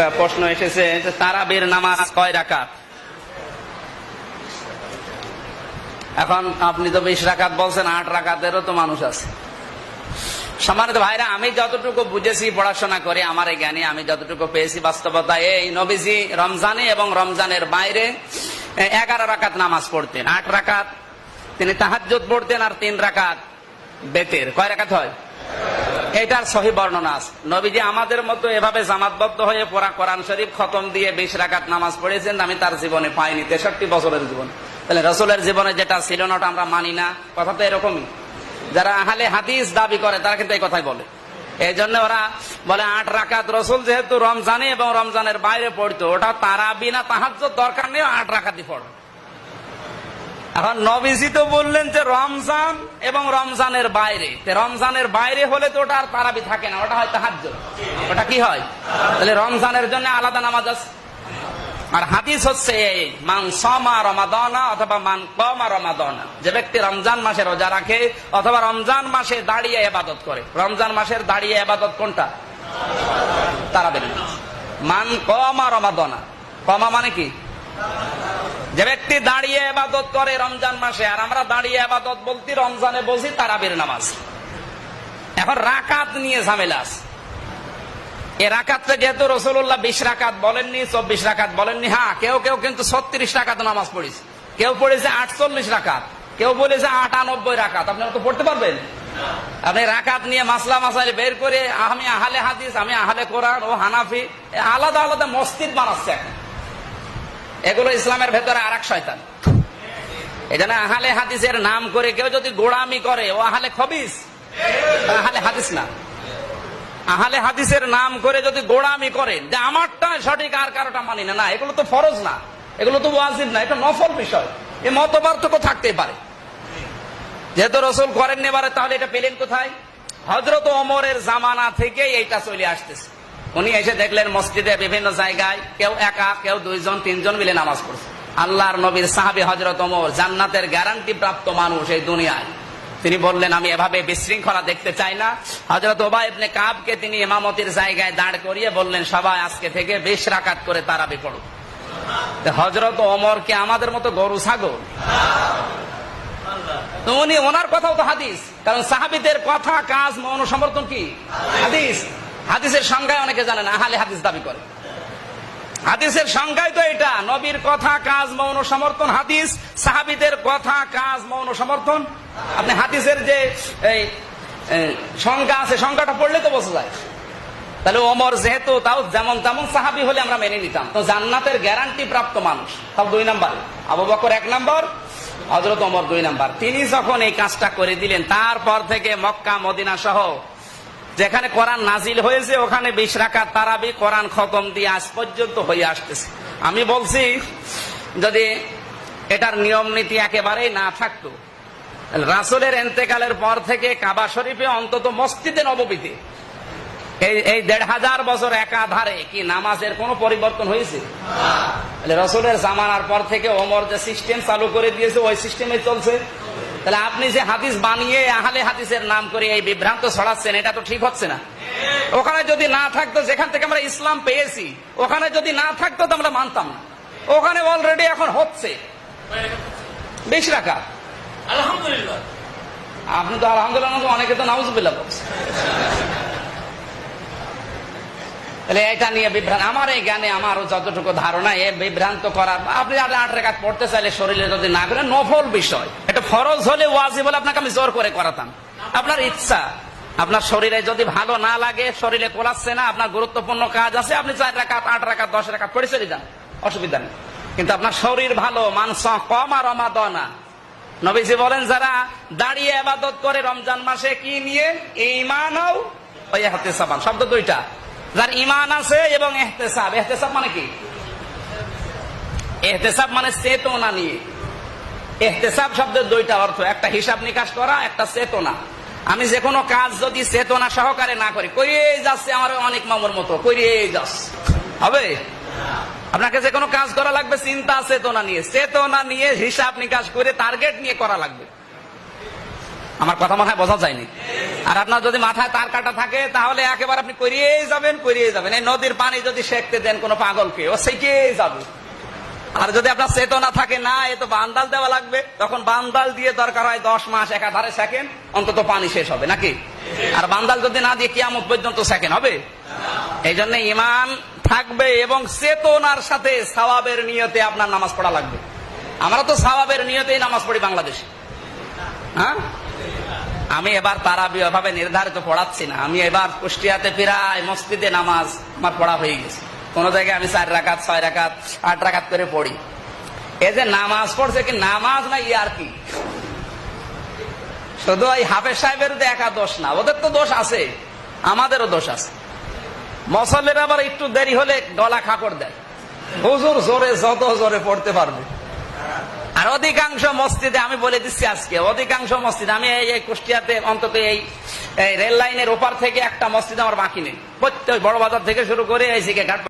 একটা প্রশ্ন এসেছে যে তারাবির নামাজ কয় রাকাত? এখন আপনি তো 20 রাকাত বলছেন, 8 রাকাতেরও তো মানুষ আছে। সম্মানিত ভাইরা, আমি যতটুকু বুঝেছি পড়াশোনা করে আমার এই জ্ঞানে আমি যতটুকু পেয়েছি, বাস্তবতা এই নবীজি রমজানে এবং রমজানের বাইরে 11 রাকাত নামাজ পড়তেন। 8 রাকাত তিনি তাহাজ্জুদ পড়তেন আর 3 রাকাত বেতের। কয় রাকাত হয়? এটার সহি বর্ণনা আছে। নবীজি আমাদের মতো এভাবে জামাতবদ্ধ হয়ে পড়া কোরআন শরীফ খতম দিয়ে 20 রাকাত নামাজ পড়েছেন আমি তার জীবনে পাইনি, 63 বছরের জীবনে। তাহলে রাসূলের জীবনে যেটা ছিল না ওটা আমরা মানি না, কথা তো এরকমই। যারা আহলে হাদিস দাবি করে তারা কিন্তু এই কথাই বলে। এই জন্য ওরা বলে 8 রাকাত রাসূল যেহেতু রমজানে এবং রমজানের বাইরে পড়তো, ওটা তারাবি না তাহাজ্জুদ দরকার নেই, 8 রাকাতই পড়ে। এখন নবীজি তো বললেন যে রমজান এবং রমজানের বাইরে, রমজানের বাইরে হলে তো ওটা আর তারাবি থাকে না, ওটা হয় তাহাজ্জুদ। ওটা কি হয়? তাহলে রমজানের জন্য আলাদা নামাজ আছে। আর হাদিস হচ্ছে এই, মান সামা রমাদানা অথবা মান কামা রমাদানা, যে ব্যক্তি রমজান মাসে রোজা রাখে অথবা রমজান মাসে দাঁড়িয়ে ইবাদত করে। রমজান মাসের দাঁড়িয়ে ইবাদত কোনটা? তারাবির নামাজ। মান কামা রমাদানা, কামা মানে কি? যে ব্যক্তি দাঁড়িয়ে ইবাদত করে রমজান মাসে, আর আমরা দাঁড়িয়ে ইবাদত বলতে রমজানে বলছি তারাবির নামাজ। এখন রাকাত নিয়ে ঝামেলা আছে। এই রাকাতটা যেহেতু রাসূলুল্লাহ 20 রাকাত বলেননি, 24 রাকাত বলেননি। হ্যাঁ, কেউ কেউ কিন্তু 36 রাকাত নামাজ পড়েছে, কেউ পড়েছে 48 রাকাত, কেউ বলেছে 98 রাকাত। আপনারা তো পড়তে পারবেন? আপনি রাকাত নিয়ে মাসলা মাসাইল বের করে আমি আহলে হাদিস, আমি আহলে কোরআন, ও হানাফি, আলাদা আলাদা মসজিদ বানাচ্ছে এখন। এগুলো ইসলামের ভেতরে আরেক শয়তান। এই জন্য আহলে হাদিসের নাম করে কেউ যদি গোড়ামি করে, ও আহলে খবিস, আহলে হাদিস না। আহলে হাদিসের নাম করে যদি গোড়ামি করেন যে আমারটা সঠিক আর কারোটা মানি না, না, এগুলো তো ফরজ না, এগুলো তো ওয়াজিব না, এটা নফল বিষয়। এই মত পার্থক্য থাকতেই পারে। যেহেতু রাসূল করেননি এবারে, তাহলে এটা পেলেন কোথায়? হযরত ওমরের জামানা থেকে এইটা চলে আসতেছে। উনি এসে দেখলেন মসজিদে বিভিন্ন জায়গায় কেউ একা, কেউ 2 জন 3 জন মিলে নামাজ পড়ছে। আল্লাহর নবীর সাহাবী হযরত ওমর, জান্নাতের গ্যারান্টি প্রাপ্ত মানুষ এই দুনিয়ায়, তিনি বললেন আমি এভাবে বিশৃঙ্খলা দেখতে চাই না। হযরত উবাই ইবনে কাবকে তিনি ইমামতির জায়গায় দাঁড় করিয়ে বললেন সবাই আজকে থেকে 20 রাকাত করে তারাবি পড়ো। হযরত ওমর কি আমাদের মতো গরু ছাগল? তো উনি, ওনার কথাও তো হাদিস, কারণ সাহাবীদের কথা কাজ মৌন সমর্থন কি হাদিস। হাদিসের সংজ্ঞায় অনেকে জানেন, আহলে হাদিস দাবি করে। হাদিসের সংজ্ঞায় তো এটা, নবীর কথা কাজ মৌন সমর্থন হাদিস, সাহাবীদের কথা কাজ মৌন সমর্থন। আপনি হাদিসের যে সংজ্ঞা আছে, সংজ্ঞাটা পড়লে তো বোঝা যায়। তাহলে ওমর যেহেতু তাও যেমন তেমন সাহাবী হলে আমরা মেনে নিতাম, তো জান্নাতের গ্যারান্টি প্রাপ্ত মানুষ সব 2 নাম্বার। আবু বকর 1 নাম্বার, হযরত ওমর 2 নাম্বার। তিনি যখন এই কাজটা করে দিলেন, তারপর থেকে মক্কা মদিনা সহ যেখানে কোরআন নাজিল হয়েছে ওখানে 20 রাকাত তারাবি কোরআন খতম দিয়ে আজ পর্যন্ত হয়ে আসতেছে। আমি বলছি যদি এটার নিয়ম নীতি একেবারেই না থাকতো, রাসূলের ইন্তেকালের পর থেকে কাবা শরীফে অন্তত মসজিদে নববীতে এই 1500 বছর একাধারে কি নামাজের কোনো পরিবর্তন হয়েছে? রাসূলের জামানার পর থেকে ওমর যে সিস্টেম চালু করে দিয়েছে ওই সিস্টেমে চলছে। তাহলে আপনি যে হাদিস বানিয়ে আহলে হাদিসের নাম করে এই বিভ্রান্ত ছড়াচ্ছেন, এটা তো ঠিক হচ্ছে না। ওখানে যদি না থাকতো, যেখান থেকে আমরা ইসলাম পেয়েছি, ওখানে যদি না থাকতো তো আমরা মানতাম না। ওখানে অলরেডি এখন হচ্ছে 20 রাকাত। আলহামদুলিল্লাহ। আপনি তো আলহামদুলিল্লাহ, অনেকে তো নাউজুবিল্লাহ বলছে। তাহলে এটা নিয়ে বিভ্রান্ত, আমার এই জ্ঞানে আমারও যতটুকু ধারণা, এ বিভ্রান্ত করার, আপনি 8 রাকাত পড়তে চাইলে শরীরে যদি না করেন, নফল বিষয়। এটা ফরজ হলে ওয়াজিব হলে আপনাকে আমি জোর করে করাতাম। আপনার ইচ্ছা, আপনার শরীরে যদি ভালো না লাগে, শরীরে কোলাচ্ছে না, আপনার গুরুত্বপূর্ণ কাজ আছে, আপনি 4 রাকাত 8 রাকাত 10 রাকাত পড়ে চলে যান, অসুবিধা নেই। কিন্তু আপনার শরীর ভালো, মানসা কম আর রমাদানা, নবীজি বলেন যারা দাঁড়িয়ে ইবাদত করে রমজান মাসে কি নিয়ে, ঈমান ও ইহতিসাব, শব্দ 2টা, যার ঈমান আছে এবং ইহতিসাব। ইহতিসাব মানে কি? ইহতিসাব মানে চেতনা নিয়ে। ইহতিসাব শব্দের 2টা অর্থ, একটা হিসাব নিকাশ করা, একটা চেতনা। আমি যে কোনো কাজ যদি চেতনা সহকারে না করি, করিয়ে যাচ্ছে আমার অনেক মামুর মতো, করিয়ে যাচ্ছে, হবে? আপনাকে যে কোনো কাজ করা লাগবে চিন্তা চেতনা নিয়ে, চেতনা নিয়ে হিসাব নিকাশ করে টার্গেট নিয়ে করা লাগবে। আমার কথা মনে হয় বোঝা যায়নি। আর আপনার যদি মাথায় তার কাটা থাকে তাহলে একেবারে আপনি করিয়েই যাবেন। এই নদীর পানি যদি সেঁকতে দেন কোন পাগলকে, ও সেঁকেই যাবে। আর যদি আপনার চেতনা থাকে না এ তো বান্দাল দেওয়া লাগবে, তখন বান্দাল দিয়ে দরকার হয় 10 মাস একাধারে সেকেন্ড অন্তত পানি শেষ হবে নাকি? আর বান্দাল যদি না দিয়ে কিয়ামত পর্যন্ত সেকেন্ড হবে। এই জন্য ইমান থাকবে এবং চেতনার সাথে সওয়াবের নিয়তে আপনার নামাজ পড়া লাগবে। আমরা তো সওয়াবের নিয়তেই নামাজ পড়ি বাংলাদেশে। হ্যাঁ, আমি এবার তারাবি ভাবে নির্ধারিত পড়াচ্ছি না। আমি এবার কুষ্টিয়াতে প্রায় মসজিদে নামাজ আমার পড়া হয়ে গেছে। কোন জায়গায় আমি 4 রাকাত 6 রাকাত 8 রাকাত করে পড়ি। এই যে নামাজ পড়ছে কি নামাজ না ইয়ার কি? শুধু ওই হাফেজ সাহেবের একা দোষ না, ওদের তো দোষ আছে, আমাদেরও দোষ আছে। মুসল্লির আবার একটু দেরি হলে গলা খাকড় দেয়, হুজুর জোরে যত জোরে পড়তে পারবে। আর অধিকাংশ মসজিদে আমি বলে দিচ্ছি আজকে, অধিকাংশ মসজিদে আমি এই কুষ্টিয়াতে অন্তত এই রেল লাইনের ওপার থেকে একটা মসজিদ আমার বাকি নেই। প্রত্যেক বড় বাজার থেকে শুরু করে এই ঘাট